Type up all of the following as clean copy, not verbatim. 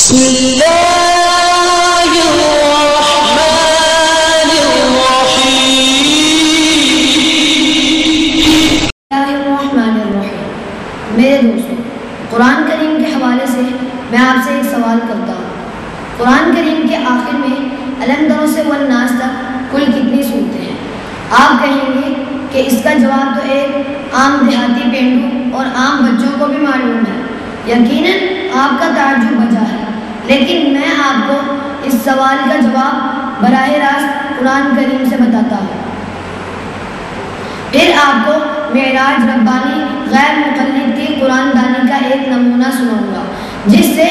بسم اللہ الرحمن الرحیم۔ میرے دوستو، قرآن کریم کے حوالے سے میں آپ سے ایک سوال کرتا ہوں۔ قرآن کریم کے آخر میں الم تر سے والناس تک کل کتنی صورتیں ہیں؟ آپ کہیں گے کہ اس کا جواب تو ایک عام دیہاتی پینڈو اور عام بچوں کو بھی معلوم ہے۔ یقیناً آپ کا تعجب بجا ہے، لیکن میں آپ کو اس سوال کا جواب براہ راست قرآن کریم سے بتاتا ہوں۔ پھر آپ کو معراج ربانی غیر مقلد کی قرآن دانی کا ایک نمونہ سناؤں گا، جس سے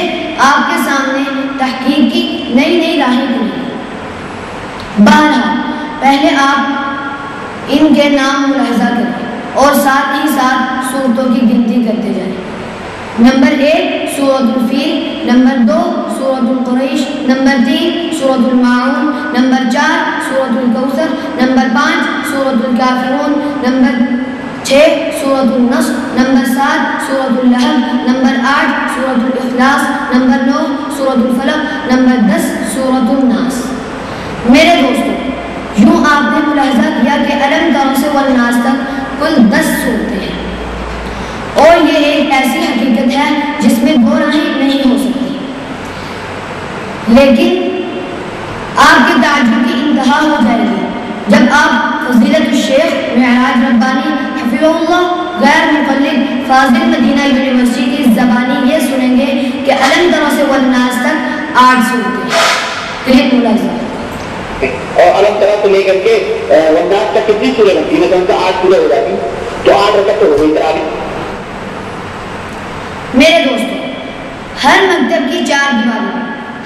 آپ کے سامنے تحقیق کی نئی نئی راہیں کھلیں گی۔ بہرحال پہلے آپ ان کے نام ملاحظہ کریں اور ساتھ ہی ساتھ صورتوں کی گنتی کرتے جائیں۔ نمبر 1 سورۃ الفیل، نمبر 2 سورۃ القریش، نمبر 3 سورۃ الماعون، نمبر 4 سورۃ الکوثر، نمبر 5 سورۃ الکافرون، نمبر 6 سورۃ النصر، نمبر 7 سورۃ اللہب، نمبر 8 سورۃ الاخلاص، نمبر 9 سورۃ الفلق، نمبر 10 سورۃ الناس۔ میرے دوستو، یوں آپ نے ملاحظہ کیا کہ الم تر سے والناس تک کل 10 صورتیں ہیں، اور یہ ایک ایسی حقیقت ہے جس میں دو راہیں نہیں ہو سکتی۔ لیکن آپ کے تعجب کی انتہا ہو جائے گی جب آپ فضیلت الشیخ معراج ربانی حفظہ اللہ غیر مقلد فاضل مدینہ یونیورسٹی کی زبانی یہ سنیں گے کہ الم تر سے والناس تک 8 صورتیں ہیں۔ کلک ملاحظہ۔ اور الم تر سے لے کر کے والناس تک کتنی سوریں ہوتی ہیں؟ مثلا 8 سوریں ہو جاتی ہیں تو 8 رکعت تو ہو گئی تراویح۔ میرے دوستو، ہر مکتب کی 4 دیواریں،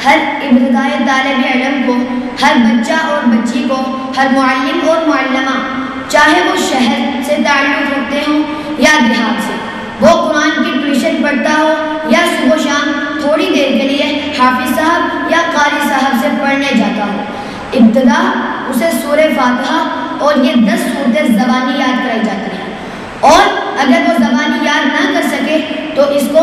ہر ابتدائی طالب علم کو، ہر بچہ اور بچی کو، ہر معلم اور معلمہ، چاہے وہ شہر سے تعلق رکھتے ہوں یا دیہات سے، وہ قرآن کی ٹیوشن پڑھتا ہو یا صبح و شام تھوڑی دیر کے لیے حافظ صاحب یا قاری صاحب سے پڑھنے جاتا ہو، ابتدا اسے سورہ فاتحہ اور یہ 10 صورتیں زبانی یاد کرائی جاتی ہیں، اور اگر وہ زبانی یاد نہ کر سکے تو اس کو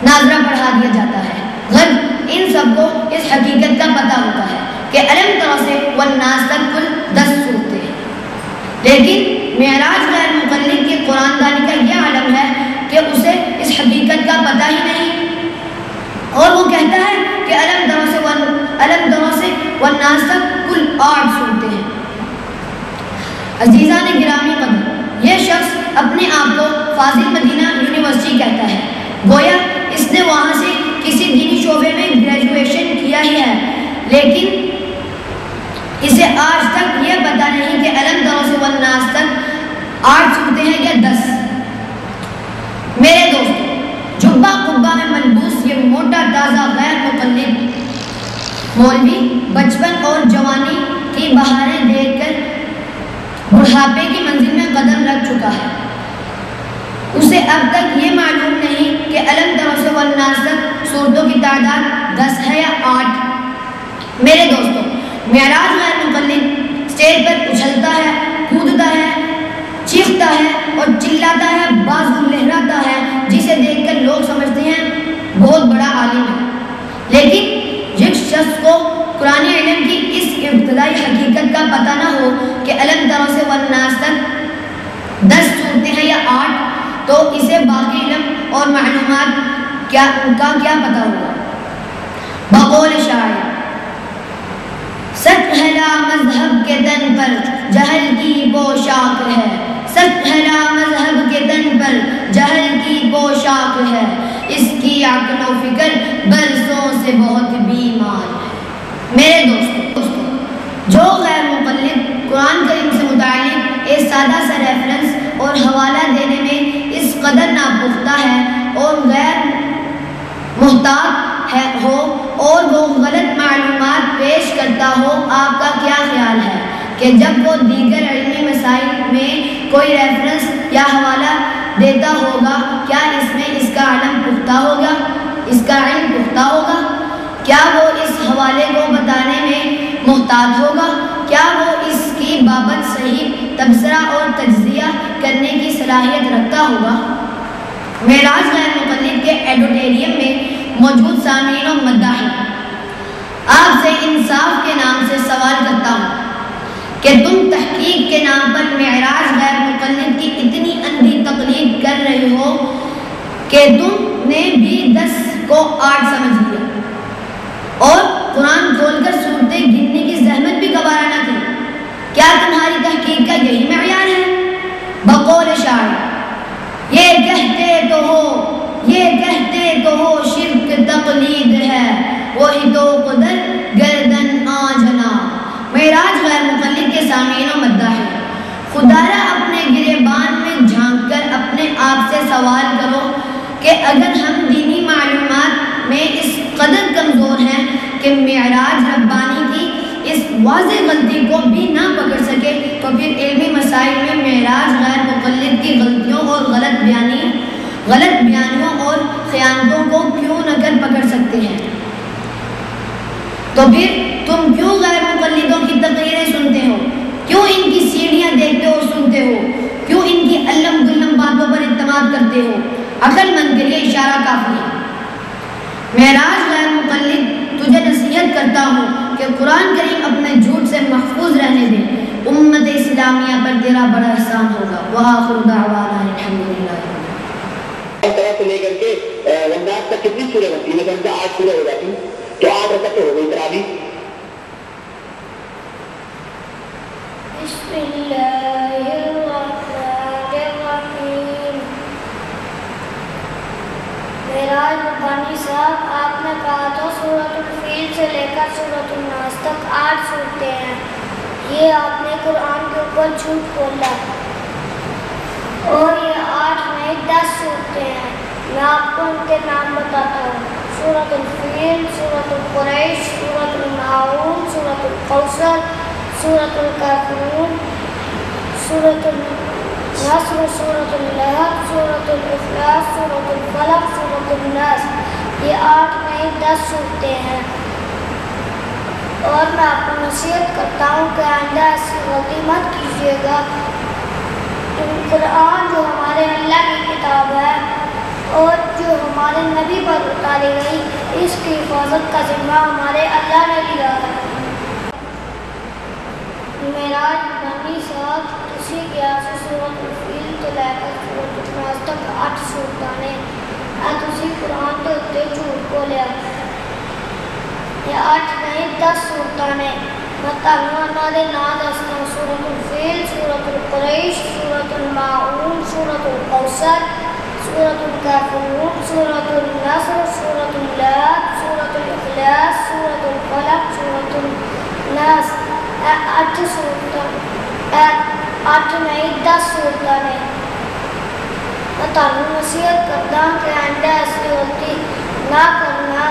ناظرہ پڑھا دیا جاتا ہے۔ غرض ان سب کو اس حقیقت کا پتہ ہوتا ہے کہ الم تر سے والناس تک کل 10 صورتیں ہیں، لیکن معراج غیر مقلد کی قرآن دانی کا یہ عالم ہے کہ اسے اس حقیقت کا پتہ ہی نہیں، اور وہ کہتا ہے کہ الم تر سے والناس تک کل 8 صورتیں ہیں۔ عزیزان گرامی قدر، یہ شخص اپنے آپ کو فاضل مدینہ یونیورسٹی کہتا ہے، گویا اس نے وہاں سے کسی دینی شعبے میں گریجویشن کیا ہی ہے، لیکن اسے آج تک یہ پتہ نہیں کہ الم تر سے والناس تک 8 صورتیں ہیں یا 10۔ میرے دوستو، جبہ قبہ میں ملبوس یہ موٹا تازہ غیر مقلد مولوی بچپن اور جوانی کی بہاریں دیکھ کر بڑھاپے کی منزل میں قدم رکھ چکا ہے۔ اسے اب تک یہ معلوم نہیں کہ الم تر سے والناس تک صورتوں کی تعداد 10 ہے یا 8۔ میرے دوستو، معراج غیر مقلد اسٹیج پر اچھلتا ہے، کودتا ہے، چیختا ہے اور چلاتا ہے، بازو لہراتا ہے، جسے دیکھ کر لوگ سمجھتے ہیں بہت بڑا عالم ہے، لیکن جس شخص کو قرآن علم کی اس ابتدائی حقیقت کا پتہ نہ ہو کہ الم تر سے والناس تک 10 صورتیں ہیں یا 8، تو اسے باقی علم اور معلومات کا کیا پتہ ہوگا؟ بقول شاعر، سچ ہے لا مذہب کے تن پر جہل کی پوشاک ہے، سچ ہے لا مذہب کے تن پر جہل کی پوشاک ہے، اس کی عقل و فکر برسوں سے بہت بیمار ہے۔ میرے دوستو، جو غیر مقلد قرآن کریم سے متعلق ایک سادہ سا ریفرنس اور حوالہ دینے میں اس قدر ناپختہ ہے اور غیر محتاط ہو اور وہ غلط معلومات پیش کرتا ہو، آپ کا کیا خیال ہے کہ جب وہ دیگر علمی مسائل میں کوئی ریفرنس یا حوالہ دیتا ہوگا، کیا اس میں اس کا علم پختہ ہوگا، اس کا علم پختہ ہوگا؟ کیا وہ اس حوالے کو بتانے میں محتاط ہوگا؟ کیا وہ اس کی بابت صحیح تبصرہ اور تجزیہ کرنے کی صلاحیت رکھتا ہوگا؟ معراج غیر مقلد کے ایڈیٹوریم میں موجود سامعین و مداحین، آپ سے انصاف کے نام سے سوال کرتا ہوں کہ تم تحقیق کے نام پر معراج غیر مقلد کی اتنی اندھی تقلید کر رہے ہو کہ تم نے بھی 10 کو 8 سمجھ لیا اور قرآن کھول کر صورتیں گننے کی زحمت بھی گوارا نہ کی۔ کیا تمہاری تحقیق کا یہی معیار ہے؟ بقول شاعر یہ کہتے تو ہو شرک تقلید ہے، وہی تو قدر گردن آجنا۔ معراج غیر مقلد کے سامعین و مداحین، خدارا اپنے گریبان میں جھانک کر اپنے آپ سے سوال کرو کہ اگر ہم دینی معلومات میں اس قدر کمزور ہیں کہ معراج ربانی کی اس واضح غلطی کو بھی نہ پکڑ سکے تو پھر علمی مسائل میں معراج غیر مقلد کی غلطیوں اور غلط بیانیوں اور خیانتوں کو کیوں نہ کر پکڑ سکتے ہیں؟ تو پھر تم کیوں غیر مقلدوں کی تقریریں سنتے ہو؟ کیوں ان کی سیڑھیاں دیکھتے ہو سنتے ہو؟ کیوں ان کی علم گلم باتوں پر اعتماد کرتے ہو؟ عقل مند کے لیے اشارہ کافی ہے۔ معراج غیر مقلد، تجھے نصیحت کرتا ہوں کہ قرآن کریم اپنے جھوٹ سے محفوظ رہنے دے، امت اسلامیہ پر تیرا بڑا احسان ہوگا۔ وآخر دعوانا الحمدللہ۔ طرح سے لے کر کے والناس تک کتنی سورہ بنتی ہے؟ مثلا 8 سورہ ہو جاتی تو 8 رکعت ہو گئی تراویح۔ بسم اللہ الرحمن الرحیم۔ معراج ربانی صاحب، آپ نے کہا تھا سورۃ الفیل سے لے کر سورۃ الناس تک 8 صورتیں ہیں، یہ آپ نے قرآن کے اوپر جھوٹ بولا اور یہ 8 نہیں 10 صورتیں ہیں۔ میں آپ کو ان کے نام بتاتا ہوں: سورۃ الفیل، سورۃ القریش، سورۃ الماعون، سورۃ الکوثر، سورۃ الکافرون، سورۃ النصر، سورۃ اللہب، سورۃ الاخلاص، سورۃ الفلق، سورۃ الناس۔ یہ 8 نہیں 10 صورتیں ہیں۔ اور میں آپ کو نصیحت کرتا ہوں کہ آئندہ ایسی غلطی مت کیجیے گا۔ قرآن جو ہمارے اللہ کی کتاب ہے اور جو ہمارے نبی پر اتاری گئی، اس کی حفاظت کا ذمہ ہمارے اللہ نے لیا ہے۔ معراج ربانی صاحب، کسی گیا سے سورۃ الفیل تو لے کر سورۃ الناس تک 8 صورتاں نے تسی قرآن کے اتنے جھوٹ بولیا۔ یہ 8 نہیں 10 صورتاں نے۔ میں تانوں انہاں دے نام دستا ہوں: سورۃ الفیل، سورۃ القریش، سورۃ الماعون، سورۃ الکوثر، سورۃ الکافرون، سورۃ النصر، سورۃ اللہب، سورۃ الاخلاص، سورۃ الفلق، سورۃ الناس۔ 8 صورتاں، 8 نہیں 10 صورتاں نے۔ میں تانوں نصیحت کرتا ہوں کہ آئندہ ایسی غلطی نہ کرنا۔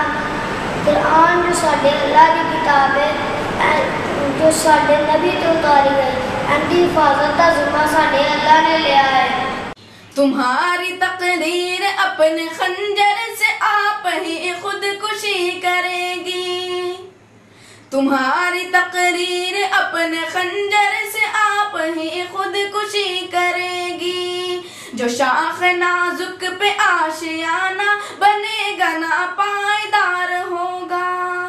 قرآن جو ساڈے اللہ کی کتاب ہے، جو ساڈے نبی تو اتاری گئی، ان کی حفاظت کا ذمہ ساڈے اللہ نے لیا ہے۔ تمہاری تقریر اپنے خنجر سے آپ ہی خودکشی کرے گی، تمہاری تقریر اپنے خنجر سے آپ ہی خودکشی کرے گی۔ جو شاخ نازک پہ آشیانہ بنے گا نا پائیدار ہوگا۔